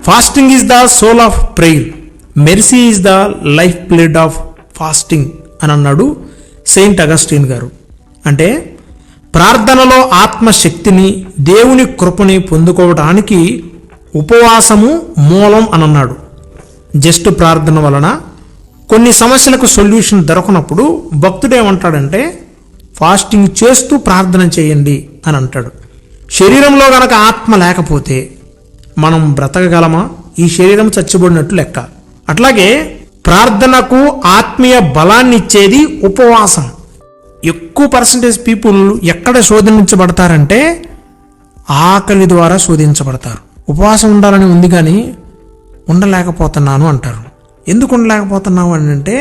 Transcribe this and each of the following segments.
Fasting is the soul of prayer, mercy is the life blood of fasting అని అన్నాడు Saint Augustine గారు. అంటే ప్రార్థనలో ఆత్మశక్తిని, దేవుని కృపని పొందుకోవడానికి ఉపవాసము మూలం అని అన్నాడు. జస్ట్ ప్రార్థన వలన కొన్ని సమస్యలకు సొల్యూషన్ దొరకనప్పుడు భక్తుడు ఏమంటాడంటే ఫాస్టింగ్ చేస్తూ ప్రార్థన చేయండి అని అంటాడు. శరీరంలో గనక ఆత్మ లేకపోతే మనం బ్రతకగలమా? ఈ శరీరం చచ్చిబడినట్టు లెక్క. అట్లాగే ప్రార్థనకు ఆత్మీయ బలాన్ని ఇచ్చేది ఉపవాసం. ఎక్కువ పర్సంటేజ్ పీపుల్ ఎక్కడ శోధించబడతారంటే ఆకలి ద్వారా శోధించబడతారు. ఉపవాసం ఉండాలని ఉంది కానీ ఉండలేకపోతున్నాను అంటారు. ఎందుకు ఉండలేకపోతున్నావు అని అంటే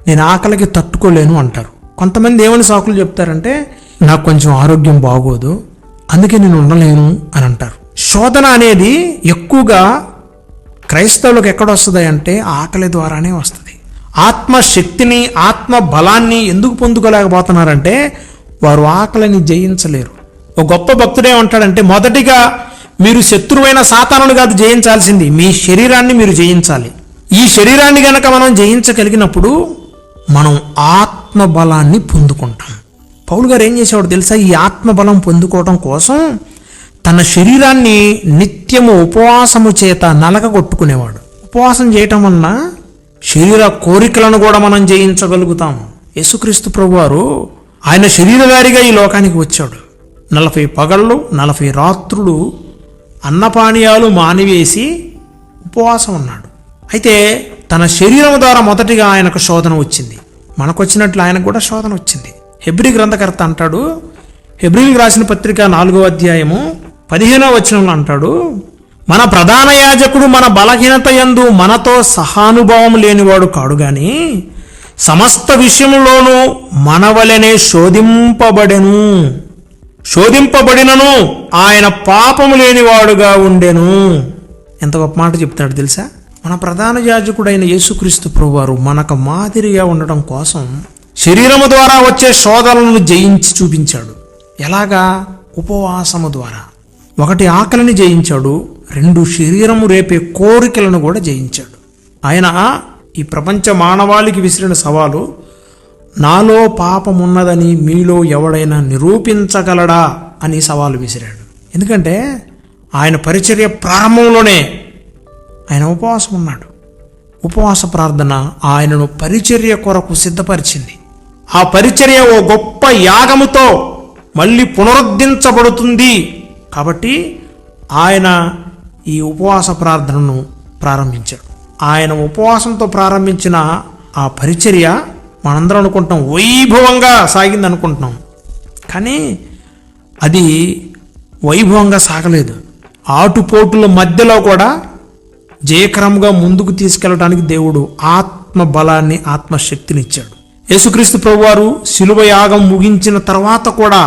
నేను ఆకలికి తట్టుకోలేను అంటారు. కొంతమంది ఏమని సాకులు చెప్తారంటే నాకు కొంచెం ఆరోగ్యం బాగోదు అందుకే నేను ఉండలేను అని అంటారు. శోధన అనేది ఎక్కువగా క్రైస్తవులకు ఎక్కడ వస్తుంది అంటే ఆకలి ద్వారానే వస్తుంది. ఆత్మశక్తిని, ఆత్మ బలాన్ని ఎందుకు పొందుకోలేకపోతున్నారంటే వారు ఆకలిని జయించలేరు. ఒక గొప్ప భక్తుడు ఏమంటాడంటే మొదటిగా మీరు శత్రువైన సాతానుని కాదు జయించాల్సింది, మీ శరీరాన్ని మీరు జయించాలి. ఈ శరీరాన్ని గనక మనం జయించగలిగినప్పుడు మనం ఆత్మ బలాన్ని పొందుకుంటాం. పౌలు గారు ఏం చేసేవాడు తెలుసా? ఈ ఆత్మ బలం పొందుకోవడం కోసం తన శరీరాన్ని నిత్యము ఉపవాసము చేత నలగగొట్టుకునేవాడు. ఉపవాసం చేయటం వలన శరీర కోరికలను కూడా మనం జయించగలుగుతాం. యేసుక్రీస్తు ప్రభువారు ఆయన శరీరధారిగా ఈ లోకానికి వచ్చాడు. 40 పగళ్ళు 40 రాత్రులు అన్నపానీయాలు మానివేసి ఉపవాసం ఉన్నాడు. అయితే తన శరీరం ద్వారా మొదటిగా ఆయనకు శోధన వచ్చింది. మనకు వచ్చినట్లు ఆయనకు కూడా శోధన వచ్చింది. హెబ్రీ గ్రంథకర్త అంటాడు, హెబ్రీలకు రాసిన పత్రిక 4వ అధ్యాయము 15వ వచనంలో అంటాడు, మన ప్రధాన యాజకుడు మన బలహీనత యందు మనతో సహానుభావం లేనివాడు కాడు గాని సమస్త విషయంలోనూ మనవలనే శోధింపబడినను ఆయన పాపము లేనివాడుగా ఉండెను. ఎంత గొప్ప మాట చెప్తాడు తెలుసా? మన ప్రధాన యాజకుడైన యేసుక్రీస్తు ప్రభువారు మనకు మాదిరిగా ఉండడం కోసం శరీరము ద్వారా వచ్చే శోధనలను జయించి చూపించాడు. ఎలాగా? ఉపవాసము ద్వారా. 1 ఆకలిని జయించాడు, 2 శరీరము రేపే కోరికలను కూడా జయించాడు. ఆయన ఈ ప్రపంచ మానవాళికి విసిరిన సవాలు, నాలో పాపమున్నదని మీలో ఎవడైనా నిరూపించగలడా అని సవాలు విసిరాడు. ఎందుకంటే ఆయన పరిచర్య ప్రారంభంలోనే ఆయన ఉపవాసం ఉన్నాడు. ఉపవాస ప్రార్థన ఆయనను పరిచర్య కొరకు సిద్ధపరిచింది. ఆ పరిచర్య ఓ గొప్ప యాగముతో మళ్ళీ పునరుద్ధరించబడుతుంది. కాబట్టి ఆయన ఈ ఉపవాస ప్రార్థనను ప్రారంభించాడు. ఆయన ఉపవాసంతో ప్రారంభించిన ఆ పరిచర్య మనందరం అనుకుంటాం వైభవంగా సాగింది అనుకుంటున్నాం, కానీ అది వైభవంగా సాగలేదు. ఆటుపోటుల మధ్యలో కూడా జయకరంగా ముందుకు తీసుకెళ్ళడానికి దేవుడు ఆత్మ బలాన్ని, ఆత్మశక్తిని ఇచ్చాడు. యేసుక్రీస్తు ప్రభువారు శిలువ యాగం ముగించిన తర్వాత కూడా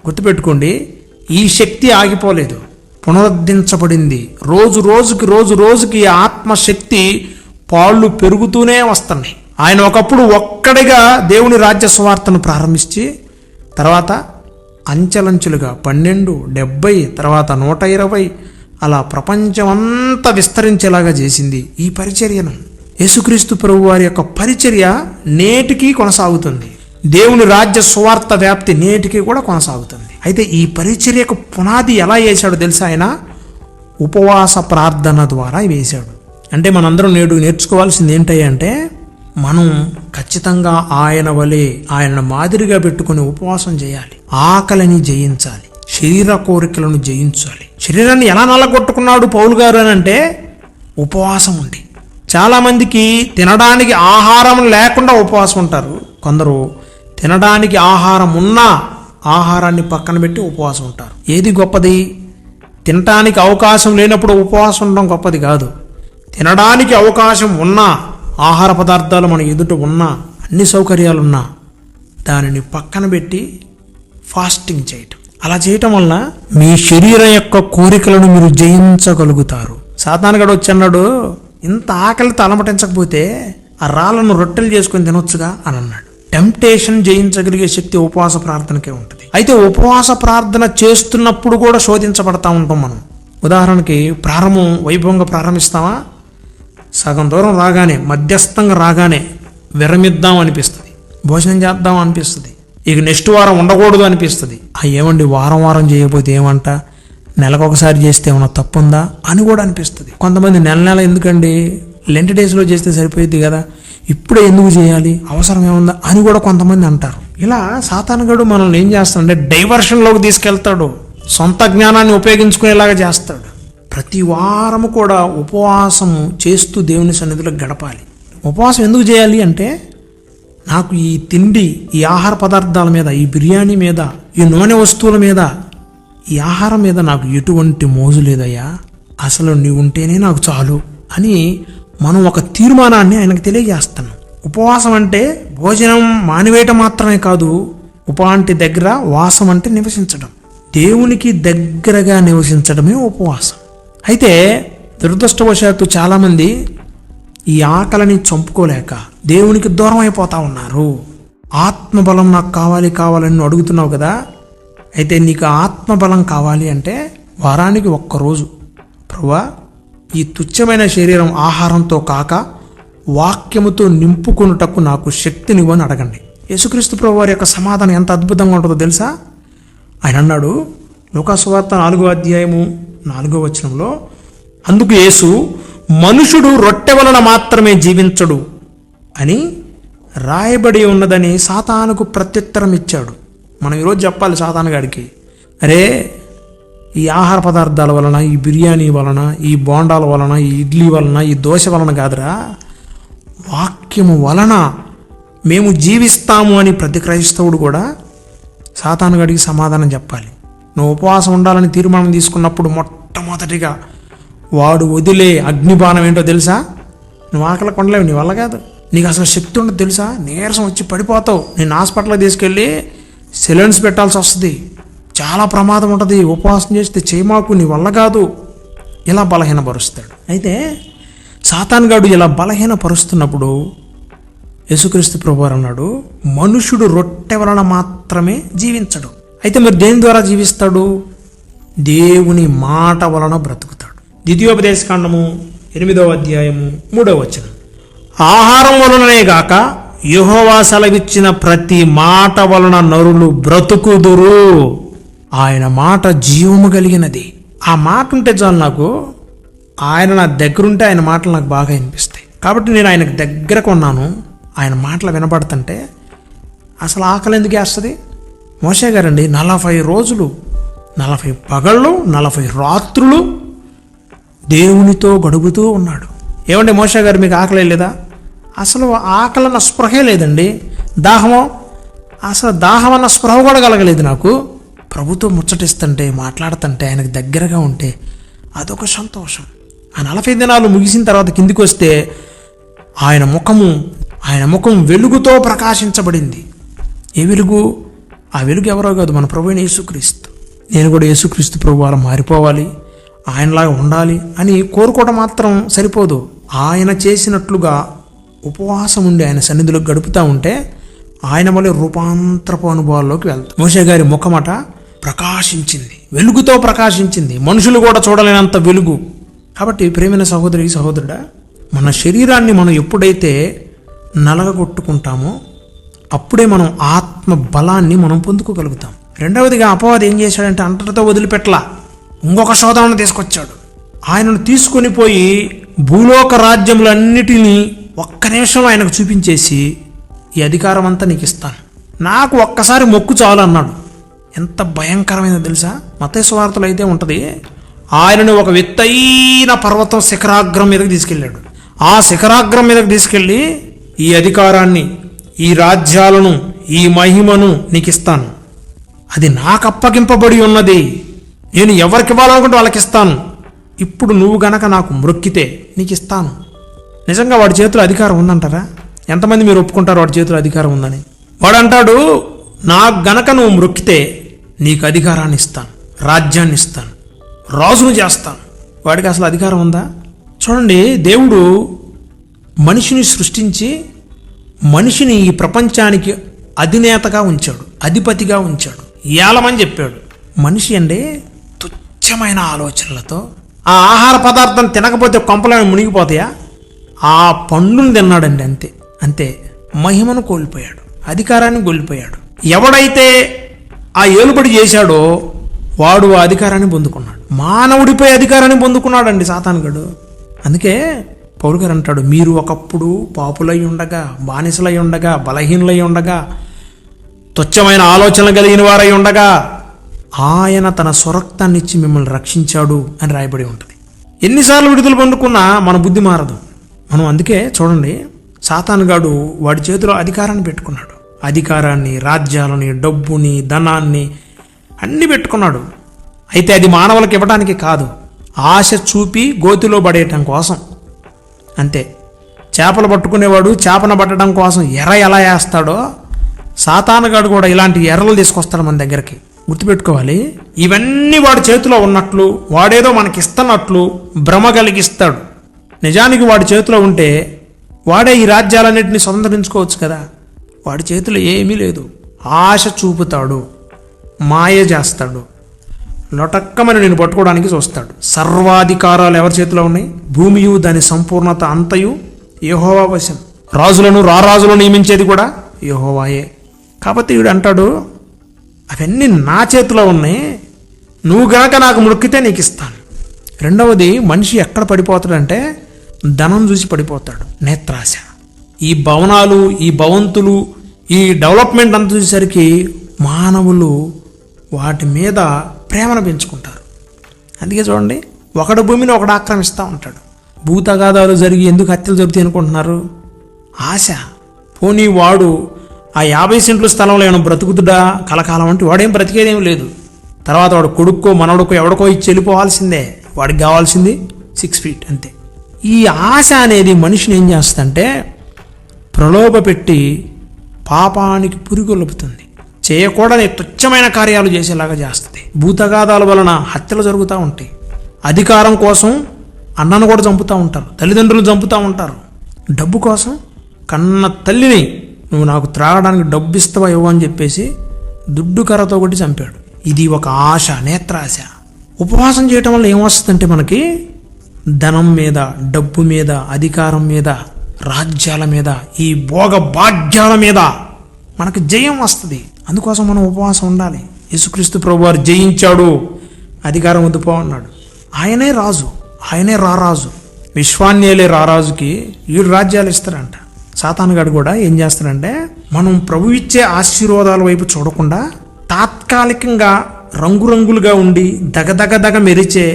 గుర్తుపెట్టుకోండి, ఈ శక్తి ఆగిపోలేదు, పునరుద్ధరించబడింది. రోజు రోజుకి ఆత్మశక్తి పాళ్ళు పెరుగుతూనే వస్తున్నాయి. ఆయన ఒకప్పుడు ఒక్కడిగా దేవుని రాజ్య సువార్తను ప్రారంభించి తర్వాత అంచెలంచెలుగా 12, 70, తర్వాత 120 అలా ప్రపంచమంతా విస్తరించేలాగా చేసింది ఈ పరిచర్యను. యేసుక్రీస్తు ప్రభు వారి యొక్క పరిచర్య నేటికి కొనసాగుతుంది. దేవుని రాజ్య సువార్త వ్యాప్తి నేటికి కూడా కొనసాగుతుంది. అయితే ఈ పరిచర్యకు పునాది ఎలా వేశాడో తెలుసా? ఆయన ఉపవాస ప్రార్థన ద్వారా వేశాడు. అంటే మనందరం నేర్చుకోవాల్సింది ఏంటంటే మనం ఖచ్చితంగా ఆయన వలె, ఆయన మాదిరిగా పెట్టుకుని ఉపవాసం చేయాలి. ఆకలిని జయించాలి, శరీర కోరికలను జయించాలి. శరీరాన్ని ఎలా నల్లగొట్టుకున్నాడు పౌలు గారు అని అంటే ఉపవాసం ఉండి. చాలామందికి తినడానికి ఆహారం లేకుండా ఉపవాసం ఉంటారు. కొందరు తినడానికి ఆహారం ఉన్నా ఆహారాన్ని పక్కన పెట్టి ఉపవాసం ఉంటారు. ఏది గొప్పది? తినడానికి అవకాశం లేనప్పుడు ఉపవాసం ఉండడం గొప్పది కాదు. తినడానికి అవకాశం ఉన్నా, ఆహార పదార్థాలు మన ఎదుట ఉన్నా, అన్ని సౌకర్యాలున్నా దానిని పక్కన పెట్టి ఫాస్టింగ్ చేయటం. అలా చేయటం వల్ల మీ శరీరం యొక్క కోరికలను మీరు జయించగలుగుతారు. సాతానుగాడు వచ్చి అన్నాడు, ఇంత ఆకలితో అలమటించకపోతే ఆ రాళ్ళను రొట్టెలు చేసుకొని తినొచ్చుగా అని అన్నాడు. టెంప్టేషన్ జయించగలిగే శక్తి ఉపవాస ప్రార్థనకే ఉంటుంది. అయితే ఉపవాస ప్రార్థన చేస్తున్నప్పుడు కూడా శోధించబడతా ఉంటాం మనం. ఉదాహరణకి వైభవంగా ప్రారంభిస్తామా, సగం దూరం రాగానే, మధ్యస్థంగా రాగానే విరమిద్దాం అనిపిస్తుంది, భోజనం చేద్దాం అనిపిస్తుంది, ఇక నెక్స్ట్ వారం ఉండకూడదు అనిపిస్తుంది. ఏమండి వారం వారం చేయకపోతే ఏమంట, నెలకొకసారి చేస్తే ఏమన్నా తప్పుందా అని కూడా అనిపిస్తుంది. కొంతమంది నెల ఎందుకండి, లెంట్ డేస్లో చేస్తే సరిపోయింది కదా, ఇప్పుడే ఎందుకు చేయాలి, అవసరం ఏముందా అని కూడా కొంతమంది అంటారు. ఇలా సాతానుగాడు మనల్ని ఏం చేస్తాడంటే డైవర్షన్లోకి తీసుకెళ్తాడు, సొంత జ్ఞానాన్ని ఉపయోగించుకునేలాగా చేస్తాడు. ప్రతి వారము కూడా ఉపవాసం చేస్తూ దేవుని సన్నిధిలో గడపాలి. ఉపవాసం ఎందుకు చేయాలి అంటే, నాకు ఈ తిండి, ఈ ఆహార పదార్థాల మీద, ఈ బిర్యానీ మీద, ఈ నూనె వస్తువుల మీద, ఈ ఆహారం మీద నాకు ఎటువంటి మోజు లేదయ్యా, అసలు నీవు ఉంటేనే నాకు చాలు అని మనం ఒక తీర్మానాన్ని ఆయనకు తెలియజేస్తున్నాం. ఉపవాసం అంటే భోజనం మానివేయటం మాత్రమే కాదు, అంటే దగ్గర, వాసం అంటే నివసించడం, దేవునికి దగ్గరగా నివసించడమే ఉపవాసం. అయితే దురదృష్టవశాత్తు చాలామంది ఈ ఆకలిని చంపుకోలేక దేవునికి దూరం అయిపోతా ఉన్నారు. ఆత్మబలం నాకు కావాలని అడుగుతున్నావు కదా, అయితే నీకు ఆత్మబలం కావాలి అంటే వారానికి ఒక్కరోజు ప్రభువా ఈ తుచ్చమైన శరీరం ఆహారంతో కాక వాక్యముతో నింపుకొనుటకు నాకు శక్తినివ్వని అడగండి. యేసుక్రీస్తు ప్రభువారి యొక్క సమాధానం ఎంత అద్భుతంగా ఉంటుందో తెలుసా? ఆయన అన్నాడు లూకా సువార్త 4:4 అందుకు యేసు, మనుషుడు రొట్టె వలన మాత్రమే జీవించడు అని రాయబడి ఉన్నదని సాతానుకు ప్రత్యుత్తరం ఇచ్చాడు. మనం ఈరోజు చెప్పాలి సాతాను గాడికి, అరే ఈ ఆహార పదార్థాల వలన, ఈ బిర్యానీ వలన, ఈ బోండాల వలన, ఈ ఇడ్లీ వలన, ఈ దోశ వలన కాదురా, వాక్యము వలన మేము జీవిస్తాము అని ప్రతి క్రైస్తవుడు కూడా సాతాను గాడికి సమాధానం చెప్పాలి. నువ్వు ఉపవాసం ఉండాలని తీర్మానం తీసుకున్నప్పుడు మొట్టమొదటిగా వాడు వదిలే అగ్నిబాణం ఏంటో తెలుసా? నువ్వు ఆకలి కొండలేవు, నీ వల్ల కాదు, నీకు అసలు శక్తి ఉండదు తెలుసా, నీరసం వచ్చి పడిపోతావు, నేను హాస్పిటల్కి తీసుకెళ్ళి సిలిండర్స్ పెట్టాల్సి వస్తుంది, చాలా ప్రమాదం ఉంటుంది, ఉపవాసం చేస్తే చేయమాకు, నీ వల్ల కాదు, ఇలా బలహీనపరుస్తాడు. అయితే సాతానుగాడు ఇలా బలహీనపరుస్తున్నప్పుడు యేసుక్రీస్తు ప్రభువారు అన్నాడు, మనుషుడు రొట్టె వలన మాత్రమే జీవించడు. అయితే మరి దేని ద్వారా జీవిస్తాడు? దేవుని మాట వలన బ్రతుకుతాడు. ద్వితీయోపదేశకాండము 8:3 ఆహారం వలననే గాక యెహోవా సెలవిచ్చిన ప్రతి మాట వలన నరులు బ్రతుకుదురు, ఆయన మాట జీవము కలిగినది. ఆ మాట ఉంటే చాలు, నాకు ఆయన నా దగ్గరుంటే ఆయన మాటలు నాకు బాగా వినిపిస్తాయి. కాబట్టి నేను ఆయనకు దగ్గరకు ఉన్నాను, ఆయన మాటలు వినపడుతుంటే అసలు ఆకలి ఎందుకు వేస్తుంది? మోషే గారండి 40 రోజులు, 40 పగళ్ళు, 40 రాత్రులు దేవునితో గడుపుతూ ఉన్నాడు. ఏమండి మోషే గారు, మీకు ఆకలి లేదా? అసలు ఆకలి అన్న స్పృహే లేదండి. దాహం అన్న స్పృహ కూడా కలగలేదు నాకు. ప్రభుతో ముచ్చటిస్తుంటే, మాట్లాడుతుంటే, ఆయనకు దగ్గరగా ఉంటే అదొక సంతోషం. ఆ 40 దినాలు ముగిసిన తర్వాత కిందికి వస్తే ఆయన ముఖం వెలుగుతో ప్రకాశించబడింది. ఏ వెలుగు? ఆ వెలుగు ఎవరో కాదు, మన ప్రభు అయిన యేసుక్రీస్తు. నేను కూడా యేసుక్రీస్తు ప్రభు అలా మారిపోవాలి, ఆయనలాగా ఉండాలి అని కోరుకోవడం మాత్రం సరిపోదు. ఆయన చేసినట్లుగా ఉపవాసం ఉండి ఆయన సన్నిధిలో గడుపుతూ ఉంటే ఆయన వల్ల రూపాంతరపు అనుభవాల్లోకి వెళ్తాం. మోషే గారి ముఖమట ప్రకాశించింది, వెలుగుతో ప్రకాశించింది, మనుషులు కూడా చూడలేనంత వెలుగు. కాబట్టి ప్రేమైన సహోదరుడా, మన శరీరాన్ని మనం ఎప్పుడైతే నలగగొట్టుకుంటామో అప్పుడే మనం ఆత్మ బలాన్ని మనం పొందుకోగలుగుతాం. రెండవదిగా అపవాది ఏం చేశాడంటే అంతటితో వదిలిపెట్టలా, ఇంకొక శోధనను తీసుకొచ్చాడు. ఆయనను తీసుకొని పోయి భూలోక రాజ్యములన్నిటినీ ఒక్క నిమిషంలో ఆయనకు చూపించేసి, ఈ అధికారం అంతా నీకు ఇస్తాను, నాకు ఒక్కసారి మొక్కు చాలు అన్నాడు. ఎంత భయంకరమైనదో తెలుసా? మత్తయి సువార్తలో అయితే ఉంటుంది, ఆయనను ఒక ఎత్తైన పర్వతం శిఖరాగ్రం మీదకి తీసుకెళ్ళాడు. ఆ శిఖరాగ్రం మీదకి తీసుకెళ్ళి, ఈ అధికారాన్ని, ఈ రాజ్యాలను, ఈ మహిమను నీకు ఇస్తాను, అది నాకు అప్పగింపబడి ఉన్నది, నేను ఎవరికి ఇవ్వాలనుకుంటే వాళ్ళకి ఇస్తాను, ఇప్పుడు నువ్వు గనక నాకు మ్రొక్కితే నీకు ఇస్తాను. నిజంగా వాడి చేతిలో అధికారం ఉందంటారా? ఎంతమంది మీరు ఒప్పుకుంటారు వాడి చేతిలో అధికారం ఉందని? వాడు అంటాడు, నాకు గనక నువ్వు మ్రొక్కితే నీకు అధికారాన్ని ఇస్తాను, రాజ్యాన్ని ఇస్తాను, రాజును చేస్తాను. వాడికి అసలు అధికారం ఉందా? చూడండి, దేవుడు మనిషిని సృష్టించి మనిషిని ఈ ప్రపంచానికి అధినేతగా ఉంచాడు, అధిపతిగా ఉంచాడు, ఏలమని చెప్పాడు. మనిషి అంటే తుచ్చ తుచ్చమైన ఆలోచనలతో ఆ ఆహార పదార్థం తినకపోతే కొంపలేమి మునిగిపోతాయా, ఆ పండును తిన్నాడండి. అంతే అంతే మహిమను కోల్పోయాడు, అధికారాన్ని కోల్పోయాడు. ఎవడైతే ఆ ఏలుబడి చేశాడో వాడు ఆ అధికారాన్ని పొందుకున్నాడు. మానవుడిపై అధికారాన్ని పొందుకున్నాడండి సాతానుగాడు. అందుకే పౌలు గారు అంటాడు, మీరు ఒకప్పుడు పాపులై ఉండగా, బానిసలై ఉండగా, బలహీనులై ఉండగా, తుచ్చమైన ఆలోచనలు కలిగిన వారై ఉండగా ఆయన తన స్వరక్తాన్ని ఇచ్చి మిమ్మల్ని రక్షించాడు అని రాయబడి ఉంటుంది. ఎన్నిసార్లు విడుదల పొందుకున్నా మన బుద్ధి మారదు. మనం అందుకే చూడండి, సాతానుగాడు వాడి చేతిలో అధికారాన్ని పెట్టుకున్నాడు. అధికారాన్ని, రాజ్యాలని, డబ్బుని, ధనాన్ని అన్నీ పెట్టుకున్నాడు. అయితే అది మానవులకు ఇవ్వడానికి కాదు, ఆశ చూపి గోతిలో పడేయటం కోసం. అంతే. చేపలు పట్టుకునేవాడు చేపను పట్టడం కోసం ఎర్ర ఎలా వేస్తాడో సాతానుగాడు కూడా ఇలాంటి ఎర్రలు తీసుకొస్తాడు మన దగ్గరికి. గుర్తుపెట్టుకోవాలి, ఇవన్నీ వాడి చేతిలో ఉన్నట్లు, వాడేదో మనకిస్తున్నట్లు భ్రమ కలిగిస్తాడు. నిజానికి వాడి చేతిలో ఉంటే వాడే ఈ రాజ్యాలన్నింటినీ స్వతంత్రించుకోవచ్చు కదా. వాడి చేతిలో ఏమీ లేదు. ఆశ చూపుతాడు, మాయ చేస్తాడు, లొటక్కమని నేను పట్టుకోవడానికి చూస్తాడు. సర్వాధికారాలు ఎవరి చేతిలో ఉన్నాయి? భూమియు దాని సంపూర్ణత అంతయు యెహోవా వశం. రాజులను రారాజులను నియమించేది కూడా యెహోవాయే. కాబట్టి వీడు అంటాడు, అవన్నీ నా చేతిలో ఉన్నాయి, నువ్వు గనక నాకు మొక్కితే నీకు ఇస్తాను. రెండవది, మనిషి ఎక్కడ పడిపోతాడంటే ధనం చూసి పడిపోతాడు. నేత్రాశ. ఈ భవనాలు, ఈ భవంతులు, ఈ డెవలప్మెంట్ అంత చూసేసరికి మానవులు వాటి మీద ప్రేమను పెంచుకుంటారు. అందుకే చూడండి, ఒకడు భూమిని ఒకడు ఆక్రమిస్తూ ఉంటాడు. భూతగాదాలు జరిగి ఎందుకు హత్యలు జరుగుతాయి అనుకుంటున్నారు? ఆశ. పోనీ వాడు ఆ 50 సెంట్లు స్థలంలో ఏమైనా బ్రతుకుతుడా కలకాలం అంటే వాడేం బ్రతికేదేం లేదు. తర్వాత వాడు కొడుక్కో మనవడుకో ఎవడికో ఇచ్చి వెళ్ళిపోవాల్సిందే. వాడికి కావాల్సింది 6 feet అంతే. ఈ ఆశ అనేది మనిషిని ఏం చేస్తుందంటే ప్రలోభ పెట్టి పాపానికి పురిగొల్పుతుంది. చేయకూడని తుచ్చమైన కార్యాలు చేసేలాగా చేస్తుంది. భూతగాదాల వలన హత్యలు జరుగుతూ ఉంటాయి. అధికారం కోసం అన్నను కూడా చంపుతూ ఉంటారు, తల్లిదండ్రులు చంపుతూ ఉంటారు. డబ్బు కోసం కన్న తల్లిని నువ్వు నాకు త్రాగడానికి డబ్బు ఇస్తావా ఇవ్వ అని చెప్పేసి దుడ్డు కర్రతో కొట్టి చంపాడు. ఇది ఒక ఆశ, నేత్రాశ. ఉపవాసం చేయటం వల్ల ఏమొస్తుందంటే మనకి ధనం మీద, డబ్బు మీద, అధికారం మీద, రాజ్యాల మీద, ఈ భోగ భాగ్యాల మీద మనకు జయం వస్తుంది. అందుకోసం మనం ఉపవాసం ఉండాలి. యేసుక్రీస్తు ప్రభువారు జయించాడు, అధికారం వద్దు పో అన్నాడు. ఆయనే రాజు, ఆయనే రారాజు. విశ్వాన్నేలే రారాజుకి 7 రాజ్యాలు ఇస్తారంట. సాతానుగాడు కూడా ఏం చేస్తాడంటే మనం ప్రభు ఇచ్చే ఆశీర్వాదాల వైపు చూడకుండా తాత్కాలికంగా రంగురంగులుగా ఉండి దగదగదగ మెరిచే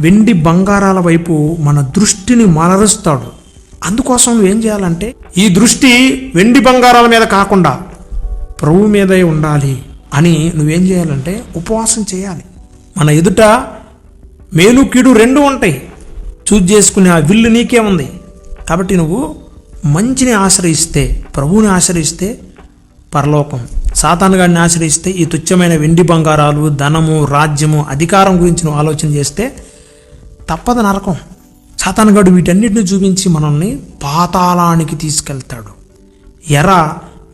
వెండి బంగారాల వైపు మన దృష్టిని మలరుస్తాడు. అందుకోసం నువ్వేం చేయాలంటే ఈ దృష్టి వెండి బంగారాల మీద కాకుండా ప్రభు మీదే ఉండాలి అని నువ్వేం చేయాలంటే ఉపవాసం చేయాలి. మన ఎదుట మేలు కీడు 2 ఉంటాయి. చూజ్ చేసుకునే ఆ విల్లు నీకే ఉంది. కాబట్టి నువ్వు మంచిని ఆశ్రయిస్తే, ప్రభువుని ఆశ్రయిస్తే పరలోకం, సాతానుగాడిని ఆశ్రయిస్తే ఈ తుచ్చమైన వెండి బంగారాలు, ధనము, రాజ్యము, అధికారం గురించి నువ్వు ఆలోచన చేస్తే తప్పదు నరకం. సాతానుగాడు వీటన్నిటిని చూపించి మనల్ని పాతాళానికి తీసుకెళ్తాడు. ఎర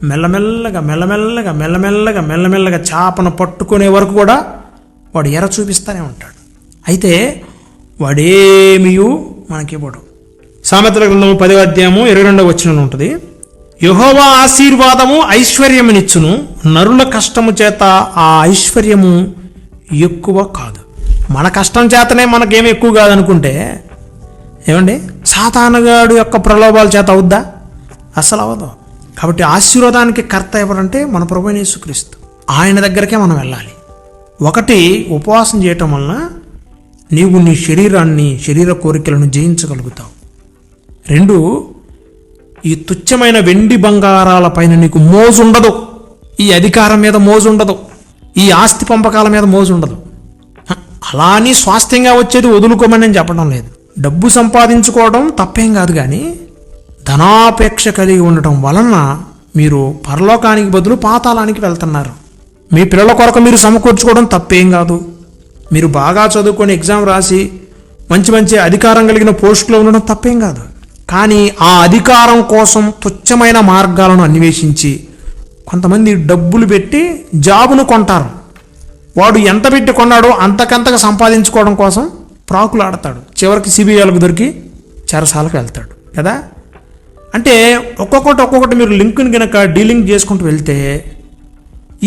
మెల్లమెల్లగా మెల్లమెల్లగా మెల్లమెల్లగా మెల్లమెల్లగా చేపను పట్టుకునే వరకు కూడా వాడు ఎర చూపిస్తూనే ఉంటాడు. అయితే వాడేమీ మనకివ్వడు. సామెతల గ్రంథము 10వ అధ్యాయము 22వ వచనంలో ఉంటుంది, యెహోవా ఆశీర్వాదము ఐశ్వర్యమునిచ్చును, నరుల కష్టము చేత ఆ ఐశ్వర్యము ఎక్కువ కాదు. మన కష్టం చేతనే మనకేమి ఎక్కువ కాదనుకుంటే ఏమండి, సాతానుగాడు యొక్క ప్రలోభాల చేత అవుద్దా? అసలు అవ్వదు. కాబట్టి ఆశీర్వాదానికి కర్త ఎవరంటే మన ప్రభువైన యేసుక్రీస్తు. ఆయన దగ్గరకే మనం వెళ్ళాలి. ఒకటి, ఉపవాసం చేయటం వలన నీవు నీ శరీరాన్ని, శరీర కోరికలను జయించగలుగుతావు. 2, ఈ తుచ్చమైన వెండి బంగారాల పైన నీకు మోజు ఉండదు. ఈ అధికారం మీద మోజు ఉండదు. ఈ ఆస్తి పంపకాల మీద మోజు ఉండదు. అలా అని స్వాస్థ్యంగా వచ్చేది వదులుకోమని నేను చెప్పడం లేదు. డబ్బు సంపాదించుకోవడం తప్పేం కాదు, కానీ ధనాపేక్ష కలిగి ఉండటం వలన మీరు పరలోకానికి బదులు పాతాళానికి వెళ్తున్నారు. మీ పిల్లల కొరకు మీరు సమకూర్చుకోవడం తప్పేం కాదు. మీరు బాగా చదువుకొని ఎగ్జామ్ రాసి మంచి మంచి అధికారం కలిగిన పోస్టులో ఉండడం తప్పేం కాదు. కానీ ఆ అధికారం కోసం తుచ్చమైన మార్గాలను అన్వేషించి కొంతమంది డబ్బులు పెట్టి జాబును కొంటారు. వాడు ఎంత పెట్టి కొన్నాడో అంతకంతగా సంపాదించుకోవడం కోసం ప్రాకులు ఆడతాడు. చివరికి సిబిఐలకు దొరికి చెరసాలకు వెళ్తాడు కదా. అంటే ఒక్కొక్కటి మీరు లింకుని కనుక డీలింగ్ చేసుకుంటూ వెళ్తే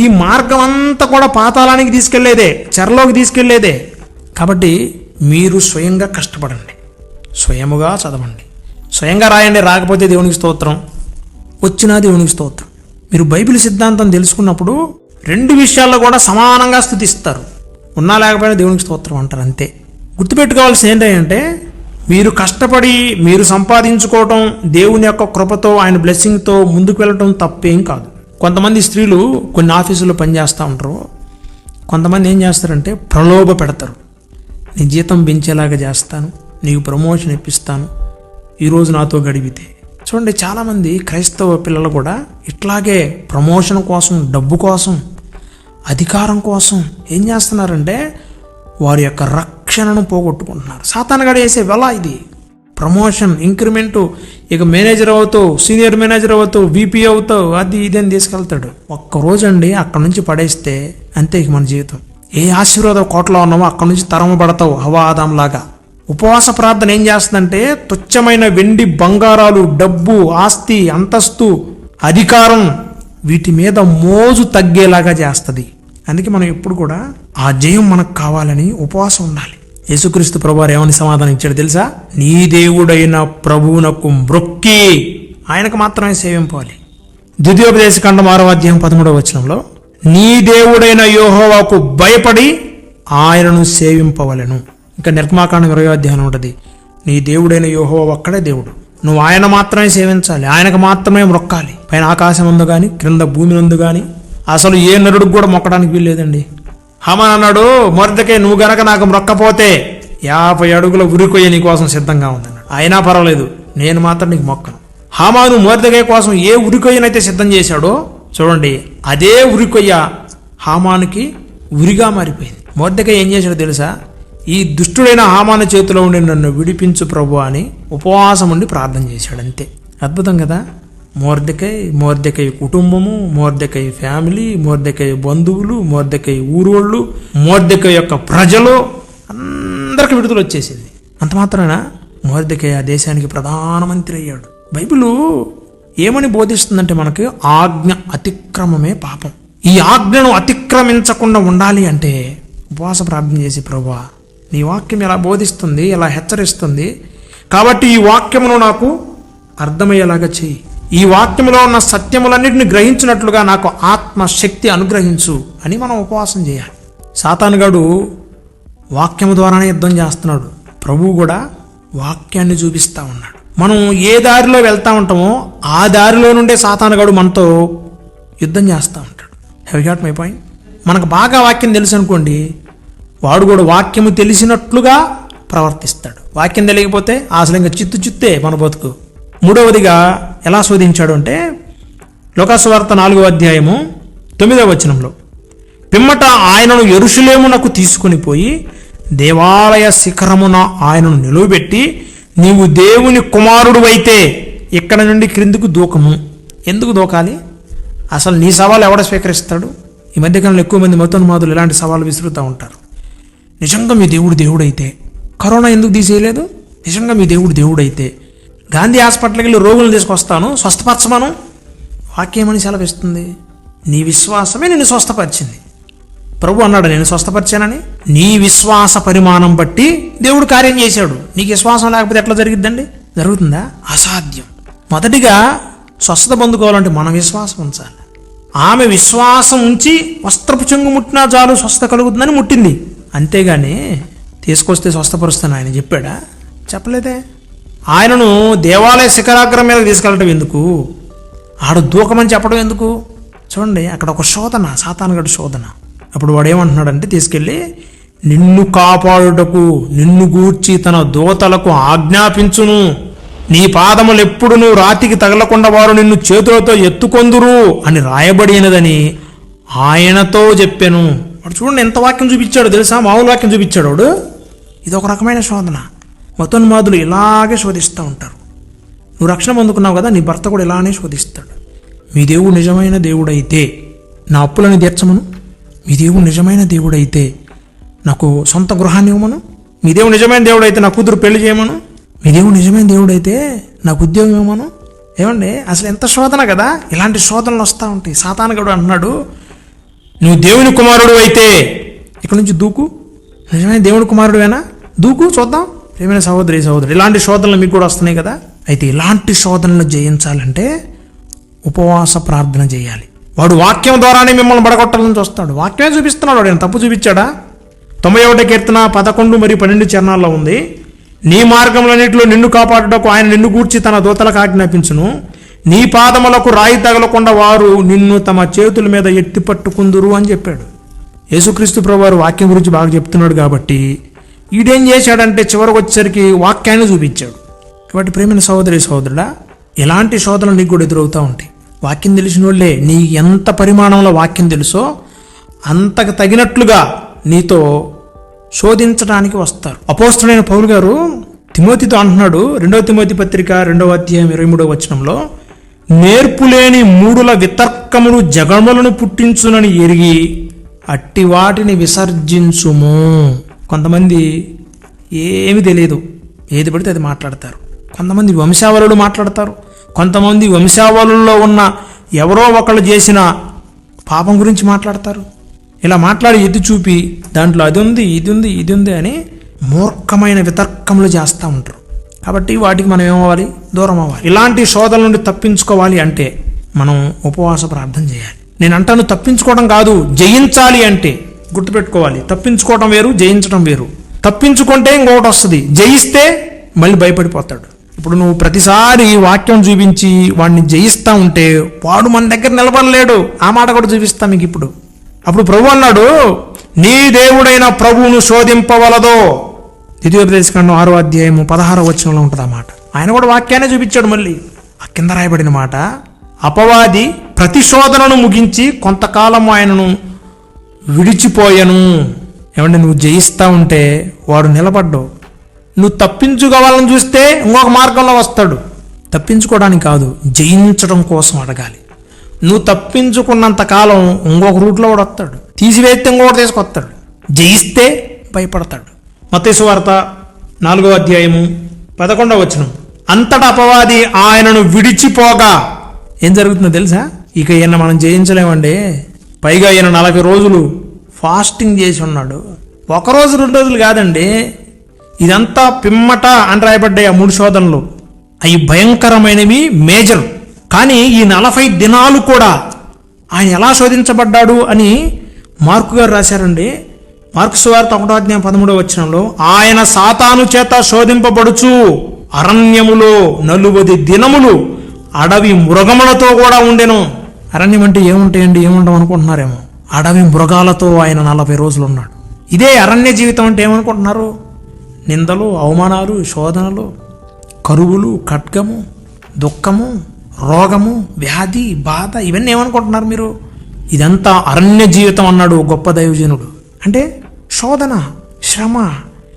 ఈ మార్గం అంతా కూడా పాతాళానికి తీసుకెళ్లేదే, చెరలోకి తీసుకెళ్లేదే. కాబట్టి మీరు స్వయంగా కష్టపడండి, స్వయముగా చదవండి, స్వయంగా రాయండి. రాకపోతే దేవునికి స్తోత్రం, వచ్చినా దేవునికి స్తోత్రం. మీరు బైబిల్ సిద్ధాంతం తెలుసుకున్నప్పుడు 2 విషయాల్లో కూడా సమానంగా స్తుతిస్తారు. ఉన్నా లేకపోయినా దేవునికి స్తోత్రం అంటారు, అంతే. గుర్తుపెట్టుకోవాల్సింది ఏంటంటే మీరు కష్టపడి మీరు సంపాదించుకోవటం, దేవుని యొక్క కృపతో ఆయన బ్లెస్సింగ్తో ముందుకు వెళ్ళటం తప్పేం కాదు. కొంతమంది స్త్రీలు కొన్ని ఆఫీసుల్లో పనిచేస్తూ ఉంటారు. కొంతమంది ఏం చేస్తారంటే ప్రలోభ పెడతారు. నీ జీతం పెంచేలాగా చేస్తాను, నీకు ప్రమోషన్ ఇప్పిస్తాను, ఈరోజు నాతో గడిపితే. చూడండి, చాలామంది క్రైస్తవ పిల్లలు కూడా ఇట్లాగే ప్రమోషన్ కోసం, డబ్బు కోసం, అధికారం కోసం ఏం చేస్తున్నారంటే వారి యొక్క రక్షణను పోగొట్టుకుంటున్నారు. సాతానుగాడు వేసే వెల ఇది. ప్రమోషన్, ఇంక్రిమెంటు, ఇక మేనేజర్ అవుతావు, సీనియర్ మేనేజర్ అవుతావు, వీపీ అవుతావు, అది ఇదని తీసుకెళ్తాడు. ఒక్కరోజు అండి అక్కడ నుంచి పడేస్తే అంతే ఇక మన జీవితం. ఏ ఆశీర్వాద కోటలో ఉన్నామో అక్కడ నుంచి తరమబడతావు హవాదాంలాగా. ఉపవాస ప్రార్థన ఏం చేస్తుందంటే తుచ్చమైన వెండి బంగారాలు, డబ్బు, ఆస్తి, అంతస్తు, అధికారం వీటి మీద మోజు తగ్గేలాగా చేస్తుంది. అందుకే మనం ఎప్పుడు కూడా ఆ జయం మనకు కావాలని ఉపవాసం ఉండాలి. యేసుక్రీస్తు ప్రభువారు ఏమని సమాధానం ఇచ్చాడు తెలుసా? నీ దేవుడైన ప్రభువునకు మ్రొక్కి ఆయనకు మాత్రమే సేవింపాలి. ద్వితీయోపదేశకాండం 6వ అధ్యాయం 13వ వచనంలో నీ దేవుడైన యెహోవాకు భయపడి ఆయనను సేవింపవలెను. ఇంకా నిర్గమాకాండం 20వ అధ్యాయం ఉంటుంది, నీ దేవుడైన యెహోవా ఒక్కడే దేవుడు, నువ్వు ఆయన మాత్రమే సేవించాలి, ఆయనకు మాత్రమే మొక్కాలి. పైన ఆకాశం ఉందు కానీ క్రింద భూమి ఉందు కానీ అసలు ఏ నరుడికి కూడా మొక్కడానికి వీల్లేదండి. హామాన్ అన్నాడు, మొర్దెకై నువ్వు గనక నాకు మొక్కపోతే 50 అడుగుల ఉరికొయ్య నీ కోసం సిద్ధంగా ఉందన్నాడు. అయినా పర్వాలేదు, నేను మాత్రం నీకు మొక్కను. హామాను మొర్దెకై కోసం ఏ ఉరికొయ్యనైతే సిద్ధం చేశాడో చూడండి, అదే ఉరికొయ్య హామానుకి ఉరిగా మారిపోయింది. మొర్దెకై ఏం చేశాడో తెలుసా? ఈ దుష్టుడైన హామాను చేతిలో ఉండి నన్ను విడిపించు ప్రభు అని ఉపవాసం ఉండి ప్రార్థన చేశాడు, అంతే. అద్భుతం కదా. మొర్దెకై కుటుంబము, మొర్దెకై ఫ్యామిలీ, మొర్దెకై బంధువులు, మొర్దెకై ఊరోళ్ళు, మొర్దెకై యొక్క ప్రజలు అందరికి విడుదల వచ్చేసింది. అంత మాత్రాన మొర్దెకై ఆ దేశానికి ప్రధానమంత్రి అయ్యాడు. బైబిలు ఏమని బోధిస్తుందంటే మనకి ఆజ్ఞ అతిక్రమమే పాపం. ఈ ఆజ్ఞను అతిక్రమించకుండా ఉండాలి అంటే ఉపవాస ప్రార్థన చేసి, ప్రభువా నీ వాక్యం ఎలా బోధిస్తుంది, ఎలా హెచ్చరిస్తుంది, కాబట్టి ఈ వాక్యమును నాకు అర్థమయ్యేలాగా చెయ్యి, ఈ వాక్యంలో ఉన్న సత్యములన్నిటిని గ్రహించినట్లుగా నాకు ఆత్మశక్తి అనుగ్రహించు అని మనం ఉపవాసం చేయాలి. సాతానుగాడు వాక్యము ద్వారానే యుద్ధం చేస్తున్నాడు, ప్రభువు కూడా వాక్యాన్ని చూపిస్తూ ఉన్నాడు. మనం ఏ దారిలో వెళ్తూ ఉంటామో ఆ దారిలో నుండే సాతానుగాడు మనతో యుద్ధం చేస్తూ ఉంటాడు. Have you got my point? మనకు బాగా వాక్యం తెలుసు అనుకోండి, వాడు కూడా వాక్యము తెలిసినట్లుగా ప్రవర్తిస్తాడు. వాక్యం తెలియకపోతే అసలు ఇంకా చిత్తే మన బతుకు. మూడవదిగా ఎలా శోధించాడు అంటే లూకాసు వార్త 4వ అధ్యాయము 9వ వచనంలో, పిమ్మట ఆయనను యెరూషలేమునకు తీసుకుని పోయి దేవాలయ శిఖరమున ఆయనను నిలువబెట్టి, నీవు దేవుని కుమారుడు అయితే ఇక్కడ నుండి క్రిందికి దూకము. ఎందుకు దూకాలి? అసలు నీ సవాలు ఎవడ స్వీకరిస్తాడు? ఈ మధ్యకాలంలో ఎక్కువ మంది మతోన్మాదులు ఇలాంటి సవాలు విసురుతూ ఉంటారు. నిజంగా మీ దేవుడైతే కరోనా ఎందుకు తీసేయలేదు? నిజంగా మీ దేవుడైతే గాంధీ హాస్పిటల్కి వెళ్ళి రోగులను తీసుకొస్తాను, స్వస్థపరచమను. వాక్యమని సెలవిస్తుంది, నీ విశ్వాసమే నిన్ను స్వస్థపరిచింది. ప్రభు అన్నాడు, నేను స్వస్థపరిచానని. నీ విశ్వాస పరిమాణం బట్టి దేవుడు కార్యం చేశాడు. నీకు విశ్వాసం లేకపోతే ఎట్లా జరిగిద్దండి? జరుగుతుందా? అసాధ్యం. మొదటిగా స్వస్థత పొందుకోవాలంటే మన విశ్వాసం ఉంచాలి. ఆమె విశ్వాసం ఉంచి వస్త్రపు చెంగు ముట్టినా చాలు స్వస్థత కలుగుతుందని ముట్టింది. అంతేగాని తీసుకొస్తే స్వస్థపరుస్తాను ఆయన చెప్పాడా? చెప్పలేదే. ఆయనను దేవాలయ శిఖరాగ్రం మీద తీసుకెళ్ళటం ఎందుకు? ఆడు దూకమని చెప్పడం ఎందుకు? చూడండి, అక్కడ ఒక శోధన, సాతానుగాడి శోధన. అప్పుడు వాడు ఏమంటున్నాడంటే, తీసుకెళ్ళి నిన్ను కాపాడుటకు నిన్ను గూర్చి తన దూతలకు ఆజ్ఞాపించును, నీ పాదములు ఎప్పుడును రాతికి తగలకుండా వారు నిన్ను చేతులతో ఎత్తుకొందురు అని రాయబడినదని ఆయనతో చెప్పాను. వాడు చూడండి ఎంత వాక్యం చూపించాడు తెలుసా? మామూలు వాక్యం చూపించాడు వాడు. ఇది ఒక రకమైన శోధన. మతోన్మాదులు ఇలాగే శోధిస్తూ ఉంటారు. నువ్వు రక్షణ పొందుకున్నావు కదా, నీ భర్త కూడా ఇలానే శోధిస్తాడు. మీ దేవుడు నిజమైన దేవుడైతే నా అప్పులను తీర్చమను, మీ దేవుడు నిజమైన దేవుడైతే నాకు సొంత గృహాన్ని ఇవ్వమను. మీ దేవుడు నిజమైన దేవుడైతే నా కూతురు పెళ్లి చేయమను. మీ దేవుడు నిజమైన దేవుడైతే నాకు ఉద్యోగం ఇవ్వమను. ఏమండి, అసలు ఎంత శోధన కదా. ఇలాంటి శోధనలు వస్తూ ఉంటాయి. సాతానుగాడు అంటున్నాడు, నువ్వు దేవుని కుమారుడు అయితే ఇక్కడ నుంచి దూకు. నిజమైన దేవుని కుమారుడువేనా? దూకు, చూద్దాం. ప్రియమైన సహోదరి సహోదరు, ఇలాంటి శోధనలు మీకు కూడా వస్తున్నాయి కదా. అయితే ఇలాంటి శోధనలు జయించాలంటే ఉపవాస ప్రార్థన చేయాలి. వాడు వాక్యం ద్వారానే మిమ్మల్ని బడగొట్టాలని చూస్తాడు. వాక్యమే చూపిస్తున్నాడు. వాడు తప్పు చూపించాడా? 91 కీర్తన 11 మరియు 12 చరణాల్లో ఉంది, నీ మార్గములన్నిటిలో నిన్ను కాపాడుటకు ఆయన నిన్ను గూర్చి తన దూతలకు ఆజ్ఞాపించును. నీ పాదములకు రాయి తగలకుండా వారు నిన్ను తమ చేతుల మీద ఎత్తి పట్టుకుందురు అని చెప్పాడు. యేసుక్రీస్తు ప్రభువారు వాక్యం గురించి బాగా చెప్తున్నాడు కాబట్టి ఈడేం చేశాడంటే చివరికి వచ్చేసరికి వాక్యాన్ని చూపించాడు. కాబట్టి ప్రేమైన సహోదరి సహోదరుడా, ఎలాంటి శోధనలు నీకు కూడా ఎదురవుతూ ఉంటాయి. వాక్యం తెలిసిన వాళ్ళే, నీ ఎంత పరిమాణంలో వాక్యం తెలుసో అంతకు తగినట్లుగా నీతో శోధించడానికి వస్తారు. అపోస్తలుడైన పౌలు గారు తిమోతితో అంటున్నాడు, 2 తిమోతి పత్రిక 2వ అధ్యాయం 23వ వచనంలో, నేర్పులేని మూడుల వితర్కములు జగములను పుట్టించునని ఎరిగి అట్టి వాటిని విసర్జించుము. కొంతమంది ఏమి తెలియదు, ఏది పడితే అది మాట్లాడతారు. కొంతమంది వంశావళులు మాట్లాడతారు. కొంతమంది వంశావళుల్లో ఉన్న ఎవరో ఒకళ్ళు చేసిన పాపం గురించి మాట్లాడతారు. ఇలా మాట్లాడి ఎత్తి చూపి దాంట్లో అది ఉంది, ఇది ఉంది, ఇది ఉంది అని మూర్ఖమైన వితర్కములు చేస్తూ ఉంటారు. కాబట్టి వాటికి మనం ఏమవ్వాలి? దూరం అవ్వాలి. ఇలాంటి శోధనల నుండి తప్పించుకోవాలి అంటే మనం ఉపవాస ప్రార్థన చేయాలి. నేను అంటాను తప్పించుకోవడం కాదు, జయించాలి అంటే. గుర్తుపెట్టుకోవాలి, తప్పించుకోవడం వేరు, జయించడం వేరు. తప్పించుకుంటే ఇంకొకటి వస్తుంది, జయిస్తే మళ్ళీ భయపడిపోతాడు. ఇప్పుడు నువ్వు ప్రతిసారి వాక్యం చూపించి వాడిని జయిస్తూ ఉంటే వాడు మన దగ్గర నిలబడలేడు. ఆ మాట కూడా చూపిస్తా మీకు ఇప్పుడు. అప్పుడు ప్రభు అన్నాడు, నీ దేవుడైన ప్రభువును శోధింపవలదో. ద్వితీయోపదేశకాండం 6వ అధ్యాయం 16వ వచనంలో ఉంటుంది ఆ మాట. ఆయన కూడా వాక్యాన్ని చూపించాడు. మళ్ళీ ఆ కింద రాయబడిన మాట, అపవాది ప్రతి శోధనను ముగించి కొంతకాలం ఆయనను విడిచిపోయను. ఏమంటే నువ్వు జయిస్తూ ఉంటే వాడు నిలబడ్డు. నువ్వు తప్పించుకోవాలని చూస్తే ఇంకొక మార్గంలో వస్తాడు. తప్పించుకోవడానికి కాదు, జయించడం కోసం అడగాలి. నువ్వు తప్పించుకున్నంత కాలం ఇంకొక రూట్లో కూడా వస్తాడు. తీసివేస్తే ఇంకొకటి తీసుకొస్తాడు. జయిస్తే భయపడతాడు. మత్తయి సువార్త 4వ అధ్యాయము 11వ వచనం, అంతటా అపవాది ఆయనను విడిచిపోగా ఏం జరుగుతుందో తెలుసా? ఇక ఈయన మనం జయించలేమండి. పైగా ఈయన 40 రోజులు ఫాస్టింగ్ చేసి ఉన్నాడు. 1 రోజు 2 రోజులు కాదండి, ఇదంతా పిమ్మట అని రాయబడ్డాయి. ఆ 3 శోధనలు అవి భయంకరమైనవి, మేజర్. కానీ ఈ 40 దినాలు కూడా ఆయన ఎలా శోధించబడ్డాడు అని మార్కు గారు రాశారండి. మార్కు సువార్త 1వ అధ్యాయం 13వ వచనంలో, ఆయన సాతాను చేత శోధింపబడుచు అరణ్యములో 40 దినములు అడవి మృగములతో కూడా ఉండెను. అరణ్యం అంటే ఏముంటాయండి? ఏముంటాం అనుకుంటున్నారేమో. అడవి మృగాలతో ఆయన 40 రోజులు ఉన్నాడు. ఇదే అరణ్య జీవితం అంటే ఏమనుకుంటున్నారు? నిందలు, అవమానాలు, శోధనలు, కరువులు, ఖడ్గము, దుఃఖము, రోగము, వ్యాధి, బాధ, ఇవన్నీ ఏమనుకుంటున్నారు మీరు? ఇదంతా అరణ్య జీవితం అన్నాడు గొప్ప దైవజనుడు. అంటే శోధన, శ్రమ,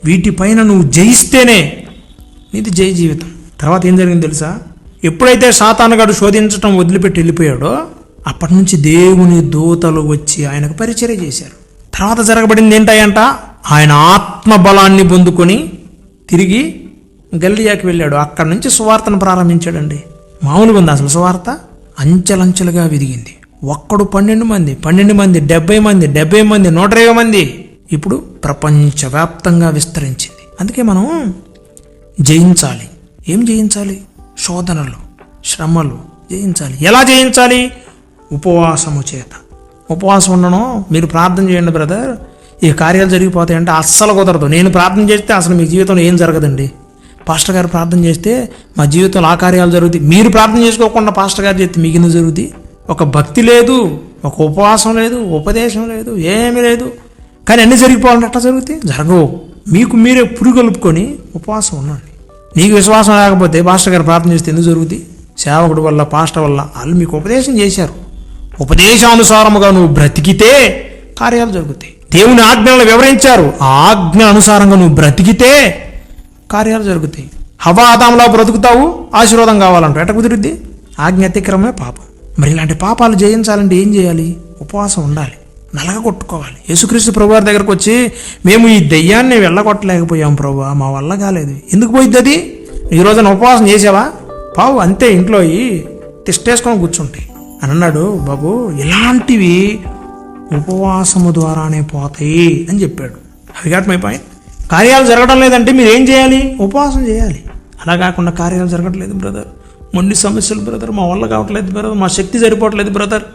వీటిపైన నువ్వు జయిస్తేనే నీది జయ జీవితం. తర్వాత ఏం జరిగింది తెలుసా? ఎప్పుడైతే సాతానుగాడు శోధించటం వదిలిపెట్టి వెళ్ళిపోయాడో అప్పటి నుంచి దేవుని దూతలు వచ్చి ఆయనకు పరిచర్య చేశారు. తర్వాత జరగబడింది ఏంటంట? ఆయన ఆత్మ బలాన్ని పొందుకొని తిరిగి గలిలయకి వెళ్ళాడు. అక్కడి నుంచి సువార్తను ప్రారంభించాడండి. మామూలుగా ఉంది అసలు సువార్త? అంచెలంచెలుగా విరిగింది. ఒక్కడు 12 మంది, 12 మంది, 70 మంది, 70 మంది, 120 మంది, ఇప్పుడు ప్రపంచవ్యాప్తంగా విస్తరించింది. అందుకే మనం జయించాలి. ఏం జయించాలి? శోధనలు, శ్రమలు జయించాలి. ఎలా జయించాలి? ఉపవాసము చేత. ఉపవాసం ఉండను. మీరు ప్రార్థన చేయండి బ్రదర్, ఈ కార్యాలు జరిగిపోతాయంటే అస్సలు కుదరదు. నేను ప్రార్థన చేస్తే అసలు మీ జీవితంలో ఏం జరగదండి. పాస్టర్ గారు ప్రార్థన చేస్తే మా జీవితంలో ఆ కార్యాలు జరుగుతాయి. మీరు ప్రార్థన చేసుకోకుండా పాస్టర్ గారు చేస్తే మీకు ఎందుకు జరుగుతాయి? ఒక భక్తి లేదు, ఒక ఉపవాసం లేదు, ఉపదేశం లేదు, ఏమీ లేదు. కానీ అన్నీ జరిగిపోవాలంటే ఎట్లా జరుగుతాయి? జరగవు. మీకు మీరే పురుగొలుపుకొని ఉపవాసం ఉండండి. నీకు విశ్వాసం లేకపోతే పాస్టర్ గారు ప్రార్థన చేస్తే ఎందుకు జరుగుతాయి? సేవకుడి వల్ల, పాస్టర్ వల్ల. వాళ్ళు మీకు ఉపదేశం చేశారు. ఉపదేశానుసారముగా నువ్వు బ్రతికితే కార్యాలు జరుగుతాయి. దేవుని ఆజ్ఞలను వివరించారు. ఆ ఆజ్ఞ అనుసారంగా నువ్వు బ్రతికితే కార్యాలు జరుగుతాయి. హవ్వ ఆదాములా బ్రతుకుతావు, ఆశీర్వాదం కావాలంటావు. ఎట్ట కుదిరిద్ది? ఆజ్ఞ అతిక్రమమే పాపం. మరి ఇలాంటి పాపాలు జయించాలంటే ఏం చేయాలి? ఉపవాసం ఉండాలి. నలగగొట్టుకోవాలి. యేసుక్రీస్తు ప్రభువారి దగ్గరకు వచ్చి, మేము ఈ దెయ్యాన్ని వెళ్ళగొట్టలేకపోయాం ప్రభువా, మా వల్ల కాలేదు. ఎందుకు పోయిద్ది అది? ఈ రోజున ఉపవాసం చేసావా? పావు అంతే, ఇంట్లో తిష్టేసుకొని కూర్చుంటాయి అని అన్నాడు. బాబు, ఇలాంటివి ఉపవాసము ద్వారానే పోతాయి అని చెప్పాడు. అది కాదు మై పాయింట్. కార్యాలు జరగడం లేదంటే మీరు ఏం చేయాలి? ఉపవాసం చేయాలి. అలా కాకుండా కార్యాలు జరగట్లేదు బ్రదర్, మొండి సమస్యలు బ్రదర్, మా వల్ల కావట్లేదు బ్రదర్, మా శక్తి సరిపోవట్లేదు బ్రదర్.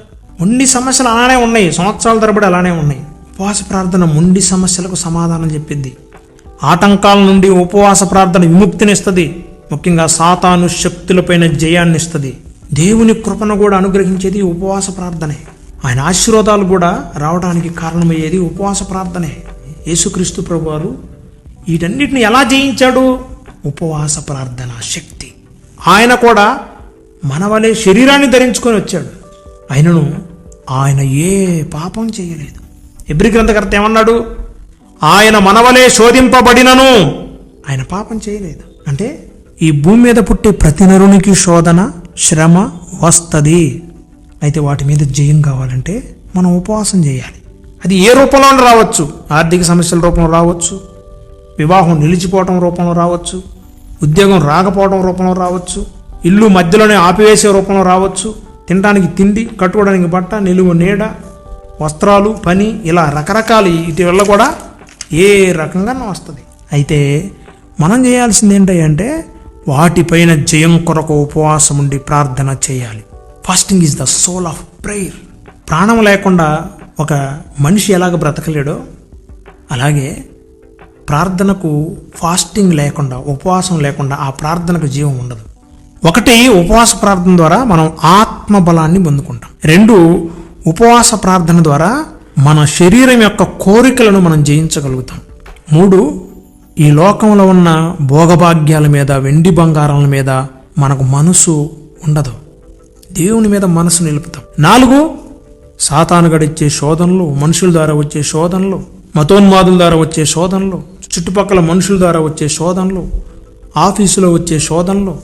మొండి సమస్యలు అలానే ఉన్నాయి, సంవత్సరాల తరబడి అలానే ఉన్నాయి. ఉపవాస ప్రార్థన మొండి సమస్యలకు సమాధానం చెప్పిద్ది. ఆటంకాల నుండి ఉపవాస ప్రార్థన విముక్తినిస్తుంది. ముఖ్యంగా సాతాను శక్తులపైన జయాన్ని ఇస్తుంది. దేవుని కృపను కూడా అనుగ్రహించేది ఉపవాస ప్రార్థనే. ఆయన ఆశీర్వాదాలు కూడా రావడానికి కారణమయ్యేది ఉపవాస ప్రార్థనే. యేసుక్రీస్తు ప్రభువారు వీటన్నిటిని ఎలా జయించాడు? ఉపవాస ప్రార్థన శక్తి. ఆయన కూడా మన వలె శరీరాన్ని ధరించుకొని వచ్చాడు. ఆయనను ఆయన ఏ పాపం చేయలేదు. హెబ్రీ గ్రంథకర్త ఏమన్నాడు? ఆయన మన వలె శోధింపబడినను ఆయన పాపం చేయలేదు. అంటే ఈ భూమి మీద పుట్టే ప్రతి నరునికి శోధన, శ్రమ వస్తుంది. అయితే వాటి మీద జయం కావాలంటే మనం ఉపవాసం చేయాలి. అది ఏ రూపంలో రావచ్చు? ఆర్థిక సమస్యల రూపంలో రావచ్చు, వివాహం నిలిచిపోవటం రూపంలో రావచ్చు, ఉద్యోగం రాకపోవడం రూపంలో రావచ్చు, ఇల్లు మధ్యలోనే ఆపివేసే రూపంలో రావచ్చు, తినడానికి తిండి, కట్టుకోవడానికి బట్ట, నిలువు నీడ, వస్త్రాలు, పని, ఇలా రకరకాలు వీటి వల్ల కూడా ఏ రకంగా వస్తుంది. అయితే మనం చేయాల్సింది ఏంటంటే వాటిపైన జయం కొరకు ఉపవాసం ఉండి ప్రార్థన చేయాలి. Fasting is the soul of prayer. ప్రాణం లేకుండా ఒక మనిషి ఎలాగ బ్రతకలేడో అలాగే ప్రార్థనకు ఫాస్టింగ్ లేకుండా, ఉపవాసం లేకుండా ఆ ప్రార్థనకు జీవం ఉండదు. ఒకటి, ఉపవాస ప్రార్థన ద్వారా మనం ఆత్మబలాన్ని పొందుకుంటాం. రెండు, ఉపవాస ప్రార్థన ద్వారా మన శరీరం యొక్క కోరికలను మనం జయించగలుగుతాం. మూడు, ఈ లోకంలో ఉన్న భోగభాగ్యాల మీద, వెండి బంగారాల మీద మనకు మనసు ఉండదు, దేవుని మీద మనసు నిలుపుతాం. నాలుగు, సాతాను గడిచ్చే శోధనలు, మనుషుల ద్వారా వచ్చే శోధనలు, మతోన్మాదుల ద్వారా వచ్చే శోధనలు, చుట్టుపక్కల మనుషుల ద్వారా వచ్చే శోధనలు, ఆఫీసులో వచ్చే శోధనలు,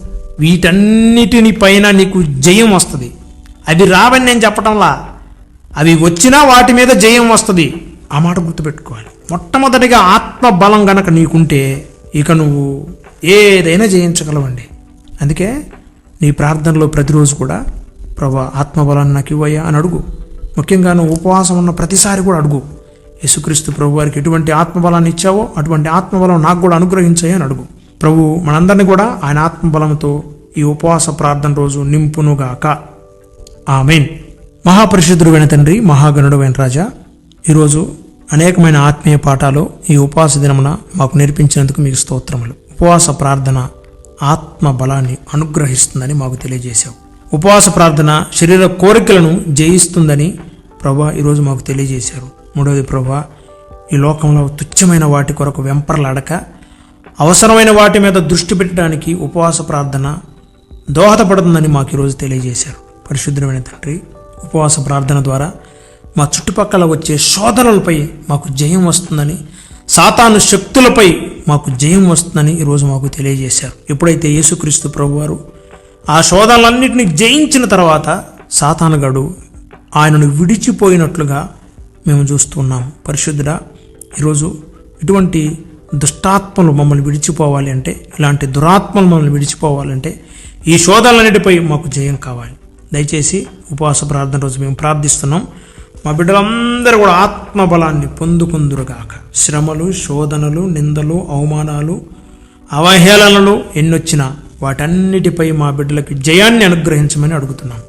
వీటన్నిటిని పైన నీకు జయం వస్తుంది. అవి రావని నేను చెప్పటంలా, అవి వచ్చినా వాటి మీద జయం వస్తుంది. ఆ మాట గుర్తుపెట్టుకోవాలి. మొట్టమొదటిగా ఆత్మబలం గనక నీకుంటే ఇక నువ్వు ఏదైనా జయించగలవండి. అందుకే నీ ప్రార్థనలో ప్రతిరోజు కూడా ప్రభా ఆత్మబలాన్ని నాకు ఇవ్వయ్యా అని అడుగు. ముఖ్యంగా నువ్వు ఉపవాసం ఉన్న ప్రతిసారి కూడా అడుగు, యేసుక్రీస్తు ప్రభు వారికి ఎటువంటి ఆత్మబలాన్ని ఇచ్చావో అటువంటి ఆత్మబలం నాకు కూడా అనుగ్రహించాయి అని అడుగు. ప్రభు మనందరినీ కూడా ఆయన ఆత్మబలంతో ఈ ఉపవాస ప్రార్థన రోజు నింపునుగాక. ఆమేన్. మహాపరిశుద్ధుడైన తండ్రి, మహాగణుడైన రాజా, ఈరోజు అనేకమైన ఆత్మీయ పాఠాలు ఈ ఉపవాస దినమున మాకు నేర్పించినందుకు మీకు స్తోత్రములు. ఉపవాస ప్రార్థన ఆత్మ బలాన్ని అనుగ్రహిస్తుందని మాకు తెలియజేశావు. ఉపవాస ప్రార్థన శరీర కోరికలను జయిస్తుందని ప్రభా ఈరోజు మాకు తెలియజేశారు. మూడవది ప్రభా, ఈ లోకంలో తుచ్చమైన వాటి కొరకు వెంపర్లాడక అవసరమైన వాటి మీద దృష్టి పెట్టడానికి ఉపవాస ప్రార్థన దోహదపడుతుందని మాకు ఈరోజు తెలియజేశారు. పరిశుద్ధమైన తండ్రి, ఉపవాస ప్రార్థన ద్వారా మా చుట్టుపక్కల వచ్చే శోధనలపై మాకు జయం వస్తుందని, సాతాను శక్తులపై మాకు జయం వస్తుందని ఈరోజు మాకు తెలియజేశారు. ఎప్పుడైతే యేసుక్రీస్తు ప్రభువారు ఆ శోధనలన్నింటినీ జయించిన తర్వాత సాతానుగాడు ఆయనను విడిచిపోయినట్లుగా మేము చూస్తున్నాం. పరిశుద్ధుడా, ఈరోజు ఇటువంటి దుష్టాత్మలు మమ్మల్ని విడిచిపోవాలి అంటే, ఇలాంటి దురాత్మలు మమ్మల్ని విడిచిపోవాలంటే ఈ శోధనలన్నిటిపై మాకు జయం కావాలి. దయచేసి ఉపవాస ప్రార్థన రోజు మేము ప్రార్థిస్తున్నాం. మా బిడ్డలందరూ కూడా ఆత్మబలాన్ని పొందుకుందురుగాక. శ్రమలు, శోధనలు, నిందలు, అవమానాలు, అవహేళనలు ఎన్నొచ్చినా వాటన్నిటిపై మా బిడ్డలకి జయాన్ని అనుగ్రహించమని అడుగుతున్నాం.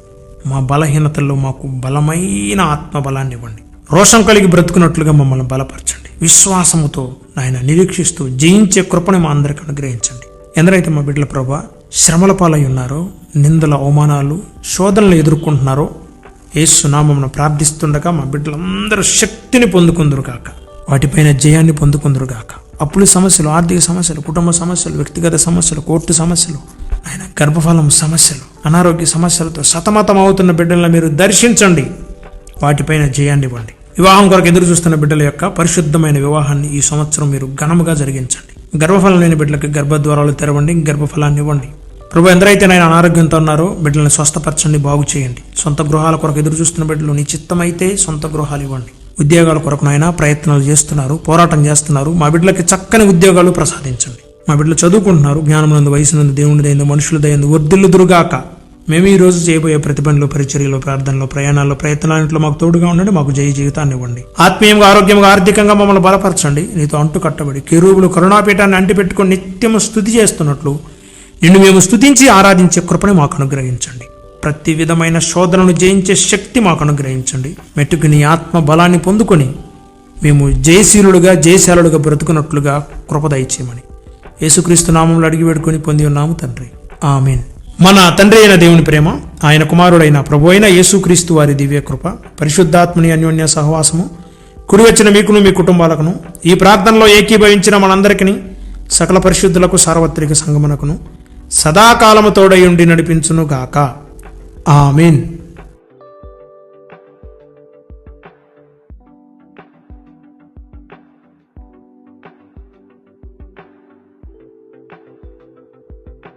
మా బలహీనతల్లో మాకు బలమైన ఆత్మబలాన్ని ఇవ్వండి. రోషం కలిగి బ్రతుకున్నట్లుగా మమ్మల్ని బలపరచండి. విశ్వాసముతో ఆయన నిరీక్షిస్తూ జయించే కృపను మా అందరికీ అనుగ్రహించండి. ఎందరైతే మా బిడ్డల ప్రభా శ్రమల పాలై ఉన్నారో, నిందల, అవమానాలు, శోధనలు ఎదుర్కొంటున్నారో, యేసు నామమున ప్రార్థిస్తుండగా మా బిడ్డలందరూ శక్తిని పొందుకుందురుగాక, వాటిపైన జయాన్ని పొందుకుందురుగాక. అప్పుల సమస్యలు, ఆర్థిక సమస్యలు, కుటుంబ సమస్యలు, వ్యక్తిగత సమస్యలు, కోర్టు సమస్యలు, ఆయన గర్భఫలం సమస్యలు, అనారోగ్య సమస్యలతో సతమతం అవుతున్న బిడ్డలను మీరు దర్శించండి, వాటిపైన జయాన్ని ఇవ్వండి. వివాహం కొరకు ఎదురు చూస్తున్న బిడ్డల యొక్క పరిశుద్ధమైన వివాహాన్ని ఈ సంవత్సరం మీరు ఘనముగా జరిగించండి. గర్భఫలం లేని బిడ్డలకి గర్భద్వారాలు తెరవండి, గర్భఫలాన్ని ఇవ్వండి. ప్రభు, ఎందరైతే నేను అనారోగ్యంతో ఉన్నారో బిడ్డలను స్వస్థపరచండి, బాగు చేయండి. సొంత గృహాల కొరకు ఎదురు చూస్తున్న బిడ్డలు నీ చిత్తమైతే సొంత గృహాలు ఇవ్వండి. ఉద్యోగాల కొరకు నాయన ప్రయత్నాలు చేస్తున్నారు, పోరాటం చేస్తున్నారు. మా బిడ్డలకి చక్కని ఉద్యోగాలు ప్రసాదించండి. మా బిడ్డలు చదువుకుంటున్నారు, జ్ఞానమునందు, వయసునందు, దేవుని దయందు, మనుషుల దయందు వర్ధిల్లుదురుగాక. మేము ఈ రోజు చేయబోయే ప్రతి పనిలో, పరిచర్యలో, ప్రార్థనలో, ప్రయాణాల్లో, ప్రయత్నాలన్నింటిలో మాకు తోడుగా ఉండండి. మాకు జయ జీవితాన్ని ఇవ్వండి. ఆత్మీయంగా, ఆరోగ్యంగా, ఆర్థికంగా మమ్మల్ని బలపరచండి. నీతో అంటు కట్టబడి కెరూబులు కరుణాపీఠాన్ని అంటిపెట్టుకొని నిత్యము స్తుతి చేస్తున్నట్లు నిన్ను మేము స్తుతించి ఆరాధించే కృపని మాకు అనుగ్రహించండి. ప్రతి విధమైన శోధనను జయించే శక్తి మాకు అనుగ్రహించండి. మెట్టుకు నీ ఆత్మ బలాన్ని పొందుకొని మేము జయశీలుడుగా, జయశాలుడుగా బ్రతుకున్నట్లుగా కృప దయచేయమని యేసుక్రీస్తు నామంలో అడిగి వేడుకొని పొంది ఉన్నాము తండ్రి, ఆమేన్. మన తండ్రి అయిన దేవుని ప్రేమ, ఆయన కుమారుడైన ప్రభు అయిన యేసుక్రీస్తు వారి దివ్య కృప, పరిశుద్ధాత్మని అన్యోన్య సహవాసము కుడి వచ్చిన మీకును, మీ కుటుంబాలకును, ఈ ప్రార్థనలో ఏకీభవించిన మనందరికీ, సకల పరిశుద్ధులకు, సార్వత్రిక సంగమనకును సదాకాలము తోడయుండి నడిపించును గాక. ఆమేన్.